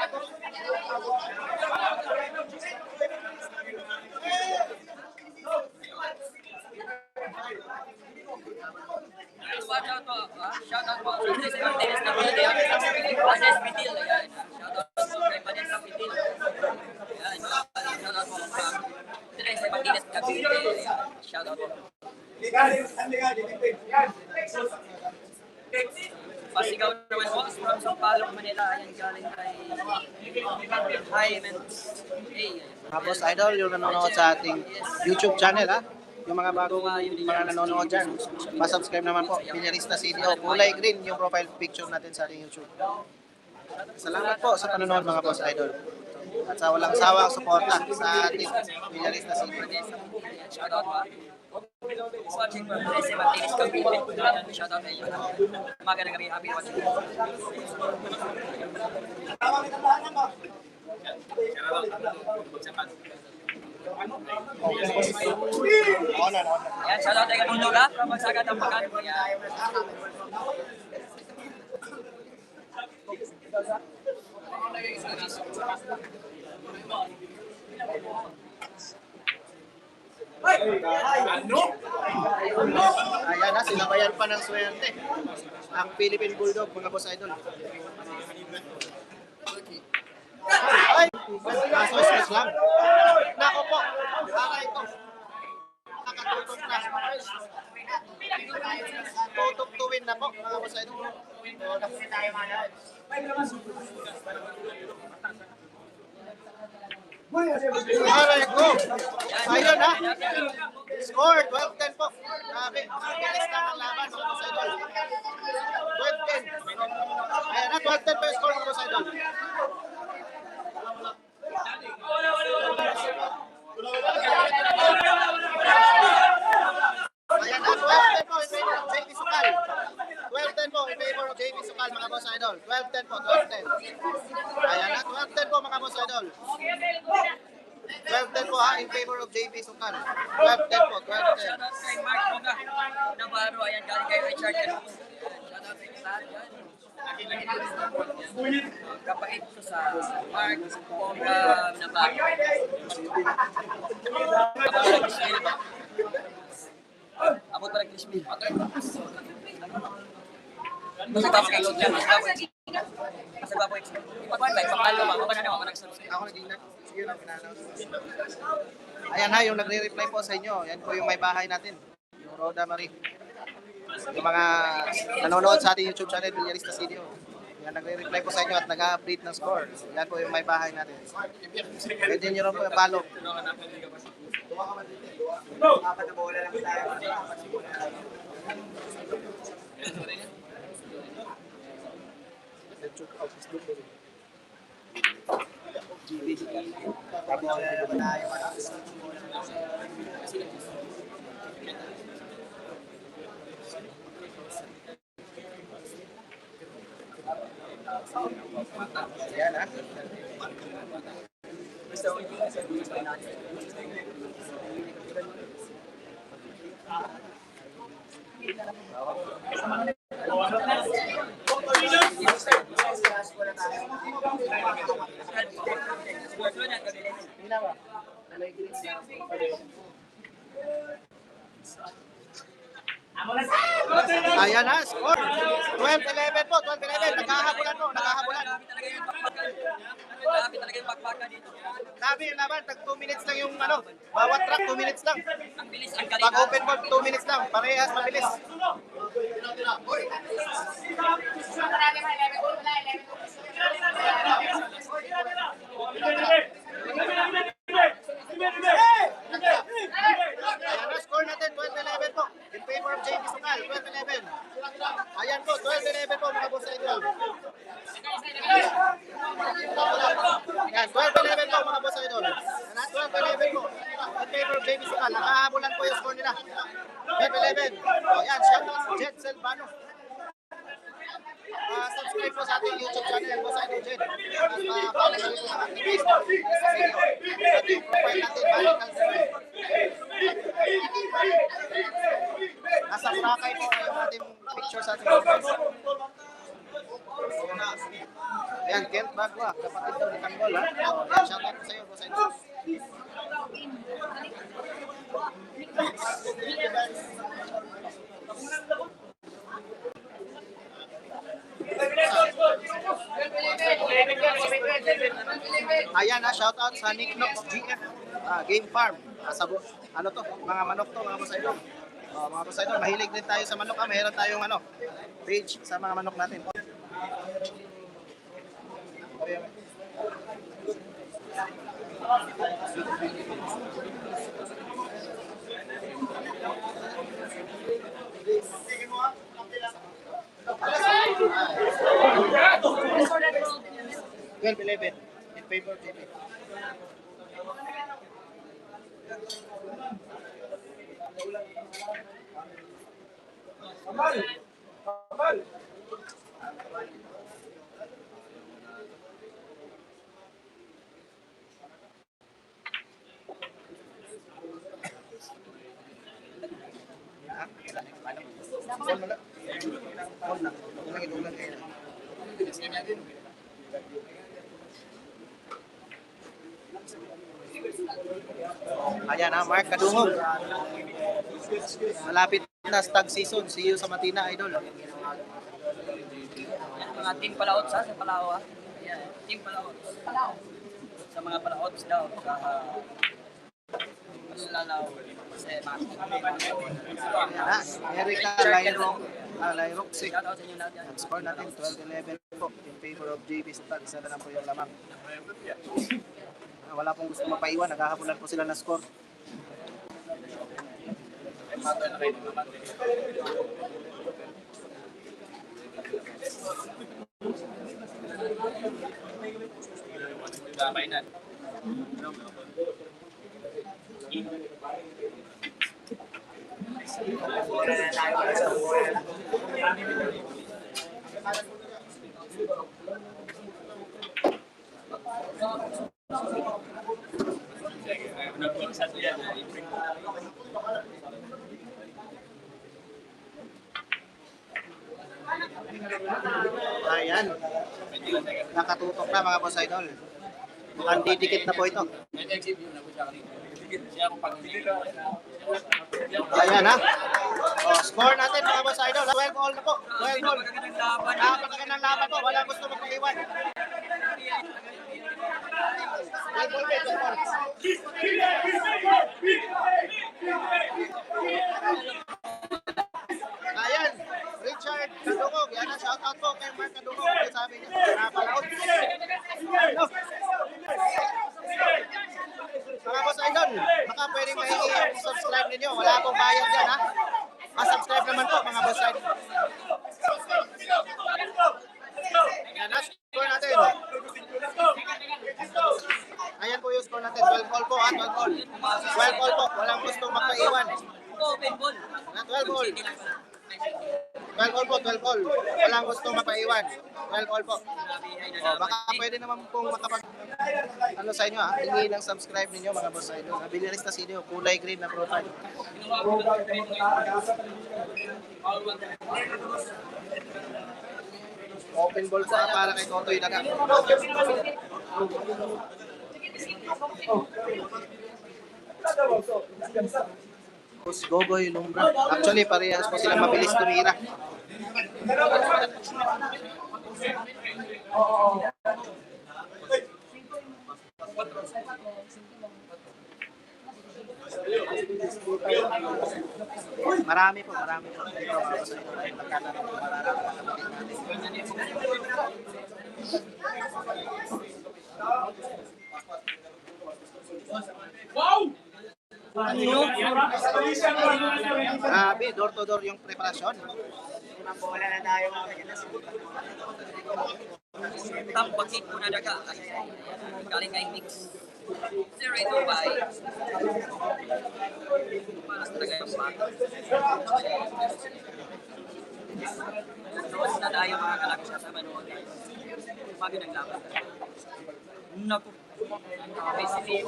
Shout out po sa Jesse Martinez na video. Anes Pitil. Ayan. Shout out po kay Vanessa Pitil. Ayan. Shout out po sa Jesse Martinez na video. Shout out po. Pasigaw naman po from Sampaloc, Manila. Ayan galing kay Hyman. Hey. Tapos idol, yung nanonood sa ating YouTube channel ha. Yung mga bagong mga nanonood dyan, pa-subscribe naman po. Villarista CDO, kulay green yung profile picture natin sa ating YouTube. Salamat po sa panonood mga boss idol. At sa walang sawang suporta sa ating Villarista CDO. Shout out po. Watching from Jesse Martinez Cavite. Shout out sa inyo. Magandang gabi. Happy watching. Yan, shout out kay Lula from Magsagat ng Pagan. Ayan na, sinabayan pa ng swerte ang Philippine Bulldog mga boss idol. Ay! Mas lang. Nako po. Aray ko. Nakatutok na. Tutok to win na po mga boss idol. Aray ko. Ayun ha. Score 12-10 po. Grabe. Bilis na ang laban mga boss idol. 12-10. Ayan na, 12-10 po yung score mga boss idol. Ayan na, 12-10 po in favor of JB Sukal. 12-10 po in favor of JB Sukal mga boss idol. 12-10 po, 12-10. Ayan na, 12-10 po mga boss idol. 12-10 po ha, in favor of JB Sukal. 12-10 po, 12-10. Shout out kay Mark Boga Navarro. Ayan, galing kay Richard. Shout out kay Star. Kapait ko sa Mark Boga Navarro. Ako pala Krishmi. Kasi tapos kayo dyan. Kasi baboy. Ipagwan ba? Ipagpalo ba? Ako ba na ako nag-subscribe? Ako nag-ingat. Sige lang, pinanaw. Ayan ha, yung nagre-reply po sa inyo. Yan po yung may bahay natin. Yung Roda Marie. Yung mga nanonood sa ating YouTube channel, Villarista CDO. Yan, nagre-reply po sa inyo at nag-update ng score. Yan po yung may bahay natin. Pwede nyo rin po yung follow. Apat na bola lang tayo. Ayan ha. Ayan na, score. 12-11 po, 12-11. Naghahabulan po, naghahabulan. Grabe talaga yung bakbaka dito. Sabi yung laban, tag 2 minutes lang yung ano, bawat track 2 minutes lang. Ang bilis, ang galing. Pag open ball, 2 minutes lang. Parehas, mabilis. Ayan na, score natin, 12-11 po. In favor of JB Sukal, 12-11. Ayan po, 12-11 po mga boss idol. Ayan, 12-11 po mga boss idol. Ayan, 12-11 po. In favor of JB Sukal. Nakahabulan po yung score nila. 12-11. Ayan, shout out Jet Selvano. Subscribe po sa ating YouTube channel, Boss Idol Jet. Follow nyo po sa ating Facebook. At yung profile natin, Balik Calderon. Nasa Boracay po yung ating picture sa ating profile. Ayan, Kent ba? Nicaragua, kapatid daw ni Tanggol, ha? So, yan, shoutout ko sa iyo, Boss Idol. Ayan na, shoutout sa Nick Nox GF Game Farm. Ano to, mga manok to, mga Boss Idol. Mga Boss Idol, mahilig din tayo sa manok. Mayroon tayong page sa mga manok natin. Well, 11 in favor of TV. Ayan ha, Mark Kadungog. Malapit na stag season. See you sa Matina, Idol. Yan, mga team palaots sa Palao. Yan, team palaots. Sa mga palaots daw. Sa Masulalaw. Kasi Ayan ha, Erika Lyroxy. shoutout sa inyo lahat yan. Ang score natin, 12-11 po in favor of JB Stag. Isa na lang po yung lamang. Wala pong gusto mapaiwan. Naghahabulan po sila ng score. Ayan. Nakatutok na mga Boss Idol. Mukhang didikit na po ito. Ayan ha. Score natin mga Boss Idol. 12 all na po. 12 all. Napakagandang laban po. Wala gusto magpag-iwan. 12 all. 12 all. Ayan, Richard Kadungog. Yan ang shoutout po kay Mark Kadungog. Kaya sabi niya, napalaot. Mga Boss Idol, baka pwedeng mahingi yung subscribe ninyo. Wala akong bayad dyan, ha? Subscribe naman po, mga Boss Idol. Yan na, score natin. Ayan po yung score natin. 12 all po, ha? 12 all. 12 all po. Walang gustong magpaiwan. Open ball. 12 all. 12 all po, 12 all. Walang gusto mapaiwan. 12 all po. Baka pwede naman pong sa inyo, ha? Hingi ng subscribe ninyo mga Boss Idol. Bilirista Studio, kulay green na profile. Open ball po para kay Totoy Daga. Gogoy Lumbra. Actually, parehas po silang mabilis tumira. Marami po. Dito mga sa ito ay magkakaroon ng mararami Wow! Grabe, door to door yung preparasyon. Wala na tayo mga Top bakit po na daga. Galing kay Mix. Sir, ito ba ay para sa taga yung bata. Noon na tayo mga kalaksa sa manood. Bago naglaban. Naku. Basically,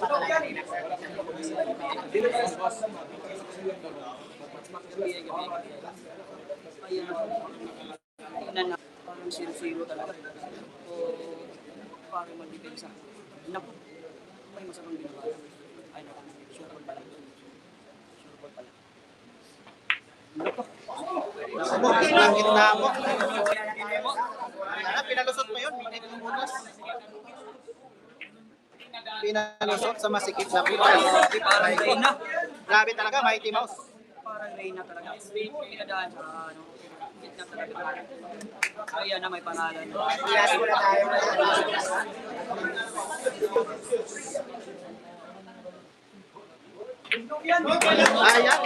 tingnan na parang 0-0 talaga. So, para mag-depensa. Naku, may masamang ginawa. Ay, naku, sure ball pala. Sure ball pala. Naku. Naku mo, gitna mo. Ayan, pinalusot mo yun. Pinalusot sa masikip na buhay. Grabe, parang Reyna. Grabe talaga, Mighty Mouse. Parang Reyna talaga. Pinadaan sa ano, gitna talaga. Ayan na, may pangalan. Ayan.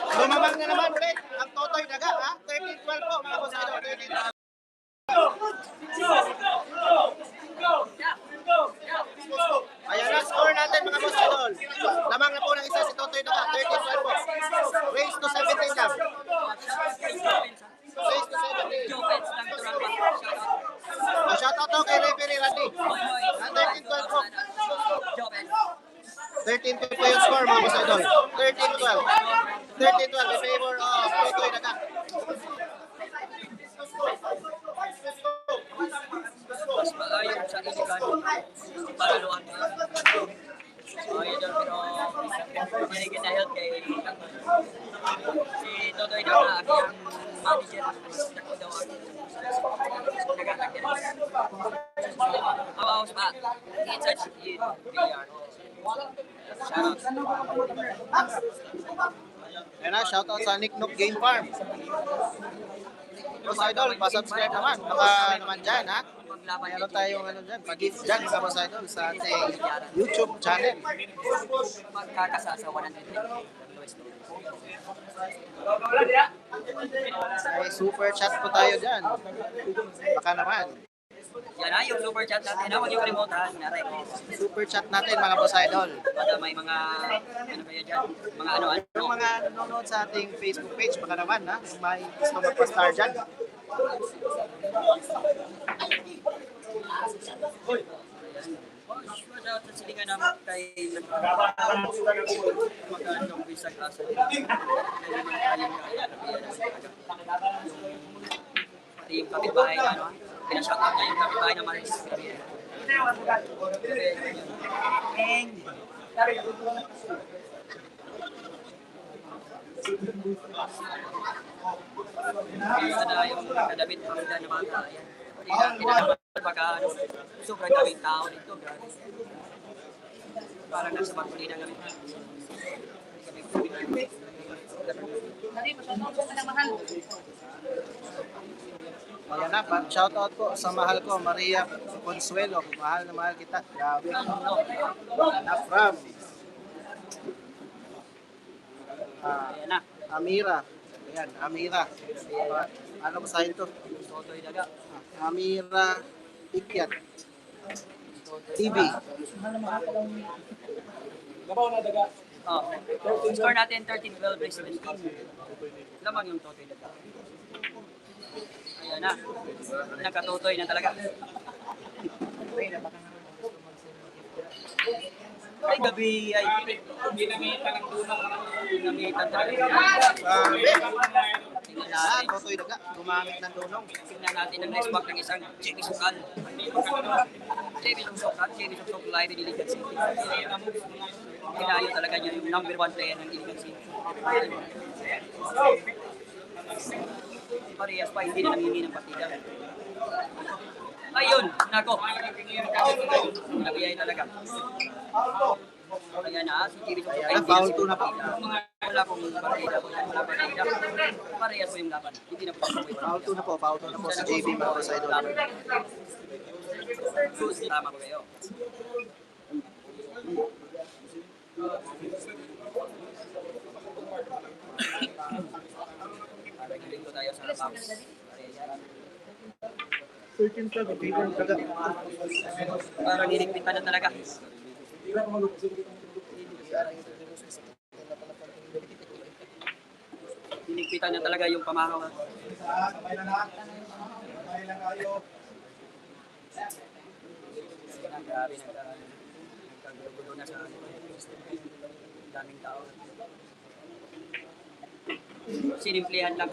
Lumamang na naman ulit ang Totoy Daga, ha? 13-12 po, mga boss idol. 13-12. Ayan ang score natin, mga boss idol. Lamang na po ng isa si Totoy Daga, 13-12 po. Race to 17 lang. Race to 17. Jopets ng Turamba. Shoutout to kay referee Randy. 13-12 po. Jopets. 13-12 po yung score, mga boss idol. 13-12. 13-12 in favor of Totoy Daga. Mas maayon sa iligan. Paraluan pa. Ayaw daw, pero binigyan na help kay si Totoy daw na ang manager. Ako daw ako. Nag-attack din. Awaos pa. Inside in PR. Shoutout. Ayan na, shoutout sa Nick Nook Game Farm. Boss idol, pa-subscribe naman. Baka naman dyan, ha? Meron tayong ano dyan, pag-gift dyan sa Boss idol sa ating YouTube channel. Magkakasa sa 100. May super chat po tayo dyan. Baka naman. Yan na, yung super chat natin. Huwag yung remote ha. Naray. Super chat natin, mga Boss idol. Baka may mga, ano kaya dyan? Mga ano-ano. Yung mga nanonood sa ating Facebook page, baka naman, ha? Kung may gusto magpa-star dyan. Shout out sa silingan namin kay magandang bisag asa. Pati yung kapitbahay na ano, pinashout out na yung kapitbahay na Maris. Eng! Isa na yung kadamit pangda na bata. Ayan. Hindi na kinakabahan baka ano, sobrang daming tao dito. Grabe. Parang nasa Magpulina kami. Ayan na, shoutout po sa mahal ko, Maria Consuelo. Mahal na mahal kita. Grabe. Na from Ayan na. Amira. Ayan, Amira. Ano ba sa ito? Totoy Daga. Amira Ikyat. TV. Oh. Score natin 13-12 race 17. Lamang yung Totoy Daga. Ayan na. Nagkatotoy na talaga. Ay, gabi ay ginamitan ng dunong. Ginamitan talaga. Tingnan Ah, natin. Totoy Daga. Gumamit ng dunong. Tingnan natin ang next back ng isang Jimmy Sukal. Jimmy Sukal, Jimmy Sukal live in Iligan City. Kinayo talaga niya yung number 1 player ng Iligan City. Parehas pa, hindi na namimi ng partida. Ayun, nako. Nabiyay talaga. Ayan na, si Jimmy Sukal. Ayan na, foul to na po. Wala pong partida, wala partida. Parehas po yung laban. Hindi na po. Foul to na po. Foul to na po si JB, mga boss idol. Tama ko kayo. Nagkiling ko tayo sa box. Parang hinigpit pa na talaga. Hinigpitan na talaga yung pamahaw. Grabe, nagkagulo na sa daming tao. Sinimplihan lang.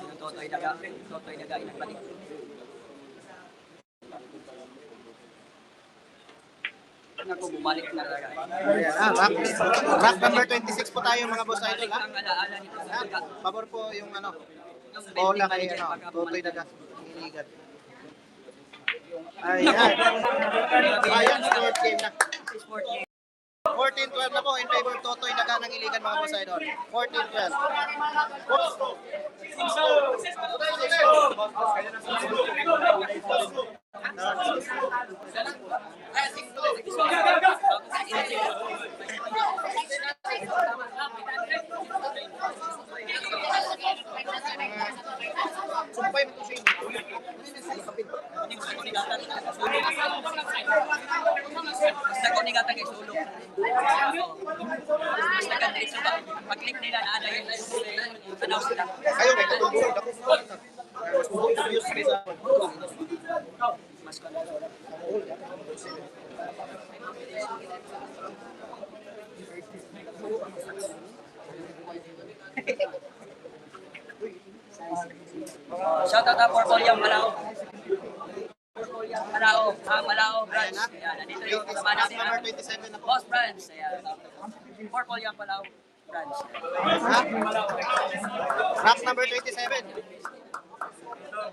Yung Totoy Daga, inagbalik. Naku, bumalik na talaga. Ayan, rack number 26 po tayo mga boss idol. Balik ang alaala nito sa Daga. Pabor po yung Yung bola vending kay manager, baka Totoy bumalik. Daga. Iligan. Ayan. Ayan, sport game na. Sport game. 14-12 na po in favor of Totoy Daga ng Iligan mga boss idol. 14-12. Sumpay mo siya. Basta ko ni gata kay sulok. Basta ka dito ba? Pag-click nila na ano yung announce nila. Kayo may katulog ako. Mas buong views sa Mas ko. Shout out for Polyam Malao. Malao branch. Ayan, nandito yung kasama natin. number 27 na po. Boss branch. Ayan. For Polyam Malao branch. Rack number 27.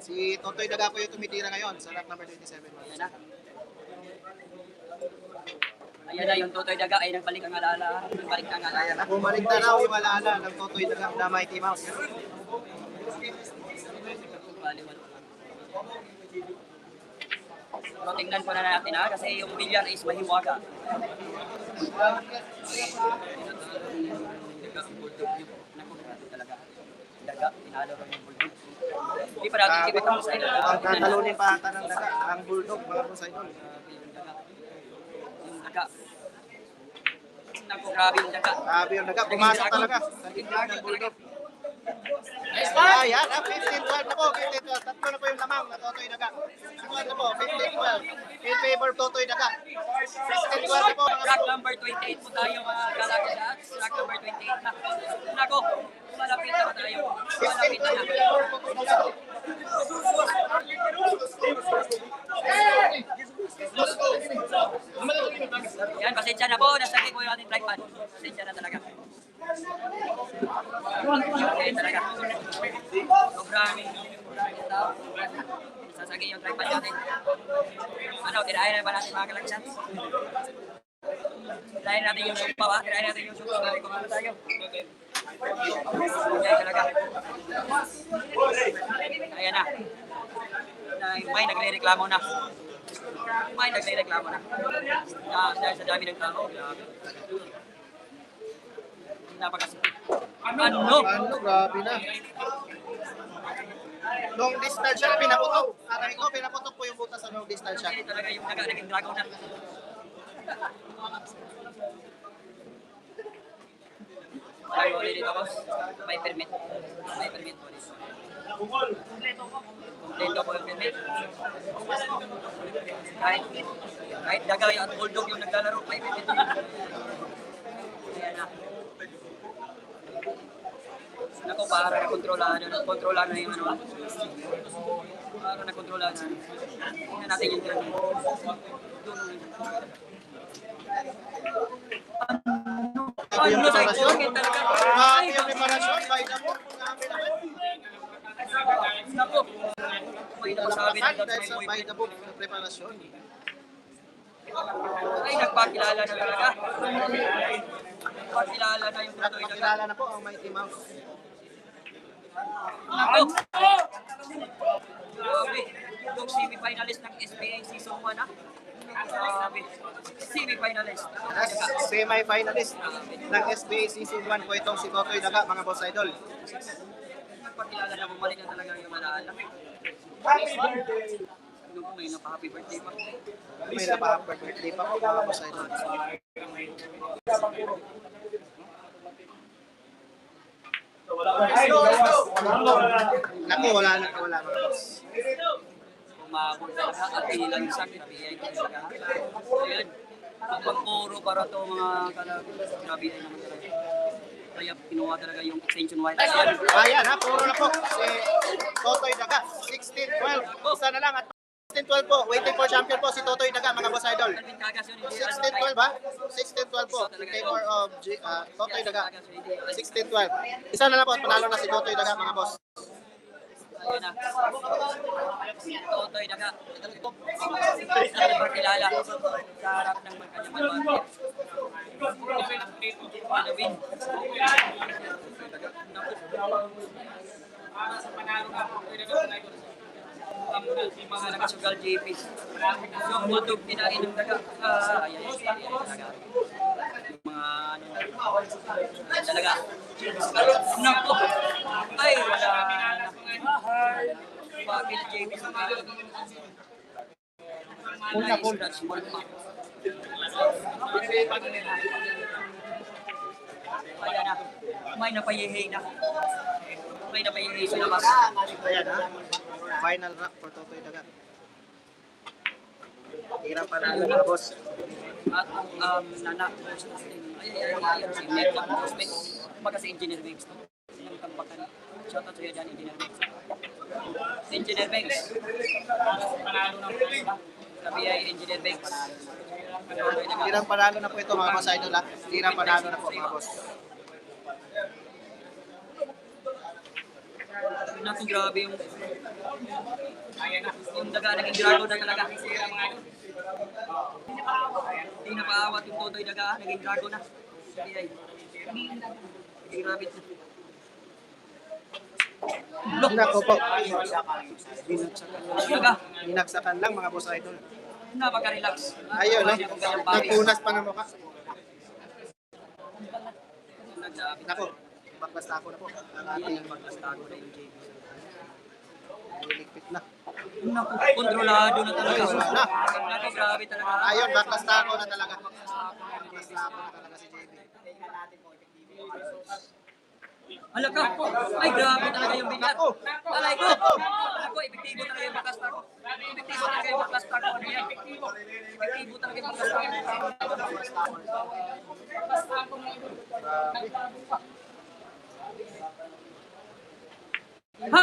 Si Totoy Daga po yung tumitira ngayon sa rack number 27. Ayan na. Ayan na yung Totoy Daga ay nagbalik ang alaala. Nagbalik ang alaala. Bumalik na raw yung alaala ng Totoy Daga na Mighty Mouse. Baliwala. So, tingnan ko na natin ha, kasi yung billion is mahiwaga. Daga, tinalo rin yung bulldog. Hindi pa natin kibig ang sa ilo. Ang tatalunin pa ata ng Daga, ang Bulldog mga boss idol. Yung daga. Naku, grabe yung daga. Grabe yung Daga, pumasok talaga sa tingnan ng Bulldog. Ayan, 15-12 na po, 15-12. Tatlo na po yung lamang na Totoy Daga. 15 na po, 15-12. In favor Totoy Daga. 16-12 na po. Track number 28 po tayo mga Galaxy Shots. Track number 28 na. Naku, malapit na tayo. Malapit na. Yan, pasensya na po. Nasakit po yung ating tripod. Pasensya na talaga. Okay, talaga. Sobrang tao. Sasagi yung tripod natin. Ano, tirahin na ba natin mga Galaxy Shots? Tirahin natin yung supa, ha? Tirahin natin yung supa. Balik ko muna tayo. Okay, talaga. Ayan na. May nagre-reklamo na. May nagre-reklamo na. Dahil sa dami ng tao. Napakasipit. Ano? Grabe na. Long distance siya, pinaputok. Aray ko, pinaputok po yung butas sa long distance siya. Hindi talaga yung daga naging dragon na. Ay, ulit dito, boss. May permit. May permit po dito. Kompleto po yung permit. Kahit daga at bulldog yung naglalaro, may permit. Ayan na. Ako, para na-kontrolan na yung ano. Para na-kontrolan na. Tingnan natin yung training. Ano sa ito? Talaga. Grabe yung preparasyon, by the book. Grabe naman. Naku. May nasabi na Dahil sa by the book na preparasyon. ay nagpakilala na talaga. Nagpakilala na yung Totoy Daga. Nakilala na po ang Mighty Mouse. Naku. Grabe. Yung semi-finalist ng SBA Season 1 ha. Grabe. Semi-finalist. Semi-finalist ng SBA Season 1 po itong si Totoy Daga, mga boss idol. Nagpakilala na bumalik na talaga yung alaala. Ano po, may napa-happy birthday pa. May napa-happy birthday pa po, mga boss idol. Naku, wala mga boss. Umabot talaga at ilang isang nabiyay talaga. Ayan. pagpuro para to mga kalag. Grabe din naman talaga. Kaya kinuha talaga yung extension wire. Ayan ha, puro na po. Si Totoy Daga, 16-12. Isa na lang at 16-12 po. Waiting for champion po si Totoy Daga, mga boss idol. Calvin Cagas yun, hindi 16-12 ha? 16-12 po. In favor of Totoy Daga. 16-12. Isa na lang po at panalo na si Totoy Daga, mga boss. Ayun na. Totoy Daga. Ano ba kilala sa harap ng kanyang malwag? Ano win? Mga nakasugal JP. Yung mutog kinain ng daga. Ayan, daga. Yung mga ano talaga. Naku! Ay, wala na. Bakit JP sa mga Una po. small pa. Ayan na. May napayihay na. May napayihay sa labas. Ayan ha. Final rock for Totoy Daga. Hirap panalo, mga boss. At nana, ayun, si Nick Enforcement. Kumbaga si Engineer Banks. Silang tampakan. Shoutout sa'yo dyan, Engineer Banks. Engineer Banks. Sabi ay Engineer Banks. Hirap panalo na po ito, mga boss idol ha. Hirap panalo na po, mga boss. Naku, grabe yung daga, naging drago na talaga. Hindi na paawat yung Totoy Daga, naging drago na. Ay, naging rabbit na. Nako po. Daga, Binagsakan lang, mga boss idol. napaka-relax. Ayun, no? Yung kanyang body. Nagpunas pa ng mukha. Nagsabi. Nako, bakbasta ako na po. Ang ating Maglastago na yung JB. liligpit na. Naku, kontrolado na talaga. Na. Naku, grabe talaga. Ayun, bakbasta ako na talaga. Bakbasta ako na talaga si JB. Hala ka, ay grabe talaga yung binyag. Alay ko. Ako, epektibo talaga yung bakastar ko. Epektibo talaga yung bakastar ko. Epektibo talaga yung bakastar ko. Ha?